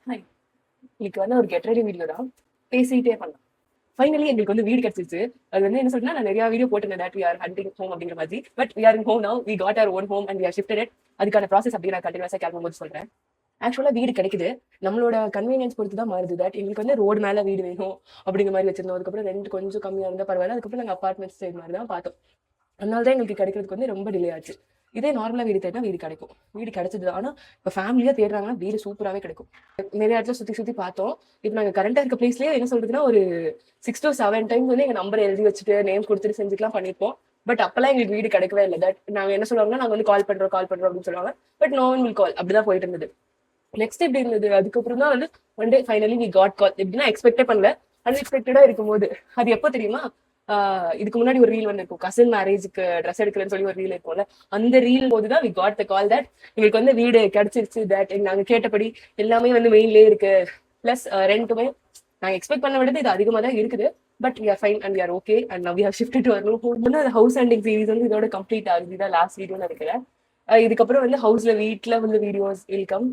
Hi, இன்னைக்கு வந்து ஒரு கெட் ரெடி வீடியோ தான். பேசிட்டே பண்ணலாம். ஃபைனலி எங்களுக்கு வந்து வீடு கிடைச்சிருச்சு. அது வந்து என்ன சொல்றேன்னா, நான் நிறைய வீடியோ போட்டிருந்தேன் that we are hunting home அப்படிங்கிற மாதிரி. But we are in home now. We got our own home and we are shifted it. அதுக்கான ப்ராசஸ் அப்படி நான் கண்டினியூஸா கிளம்பும்போது சொல்றேன். ஆக்சுவலா வீடு கிடைக்குது. நம்மளோட கன்வீனியன்ஸ் பொறுத்து தான் மாறுது. தட் எங்களுக்கு வந்து ரோடு மேல வீடு வேணும் அப்படிங்கிற மாதிரி வச்சிருந்தோம். அதுக்கப்புறம் ரெண்ட் கொஞ்சம் கம்மியா இருந்தா பரவாயில்ல. அதுக்கப்புறம் நாங்கள் அபார்ட்மெண்ட் சைடு மாதிரி தான் பார்த்தோம். அதனால தான் எங்களுக்கு கிடைக்கிறதுக்கு வந்து ரொம்ப டிலே ஆச்சு. இதே நார்மலா வீடு தேடினா வீடு கிடைக்கும். வீடு கிடைச்சது. ஆனா இப்போ ஃபேமிலியா தேடுறாங்கன்னா வீடு சூப்பராகவே கிடைக்கும். நிறைய இடத்துல சுத்தி சுத்தி பார்த்தோம். இப்போ நாங்க கரண்டா இருக்க பிளேஸ்லயே என்ன சொல்றதுன்னா ஒரு 6 to 7 டைம்ஸ் வந்து எங்க நம்பர் எழுதி வச்சுட்டு நேம் கொடுத்துட்டு செஞ்சுக்கலாம் பண்ணிருப்போம். பட் அப்பெல்லாம் எங்களுக்கு வீடு கிடைக்கவே இல்லை. தட் நாங்க என்ன சொல்லுவாங்கன்னா நாங்க வந்து கால் பண்றோம் அப்படின்னு சொல்லுவாங்க. But no one will call. அப்படிதான் போயிட்டு இருந்தது. நெக்ஸ்ட் எப்படி இருந்தது, அதுக்கப்புறம் தான் வந்து one day finally we got call. எப்படின்னா எக்ஸ்பெக்டே பண்ணல. அன்எக்ஸ்பெக்டடா இருக்கும்போது அது எப்போ தெரியுமா, இதுக்கு முன்னாடி ஒரு ரீல் வந்து இருக்கும், கசின் மேரேஜுக்கு ட்ரெஸ் எடுக்கலன்னு சொல்லி ஒரு ரீல் இருக்கும்ல. அந்த ரீல் போதுதான் we got the call that எங்களுக்கு வந்து வீடு கிடைச்சிருச்சு. தட் நாங்க கேட்டபடி எல்லாமே வந்து மெயின்லயே இருக்கு. பிளஸ் ரெண்டுமே நாங்க எக்ஸ்பெக்ட் பண்ண விட இது அதிகமா தான் இருக்குது. But we are fine and we are okay and now we have shifted to our new home. வந்து அந்த ஹவுஸ் ஹண்டிங் சீரிஸ் வந்து இதோட கம்ப்ளீட் ஆகுது. இதான் லாஸ்ட் வீடியோன்னு நினைக்கிறேன். இதுக்கப்புறம் வந்து ஹவுஸ்ல வீட்ல வந்து வீடியோஸ் வெல்கம்.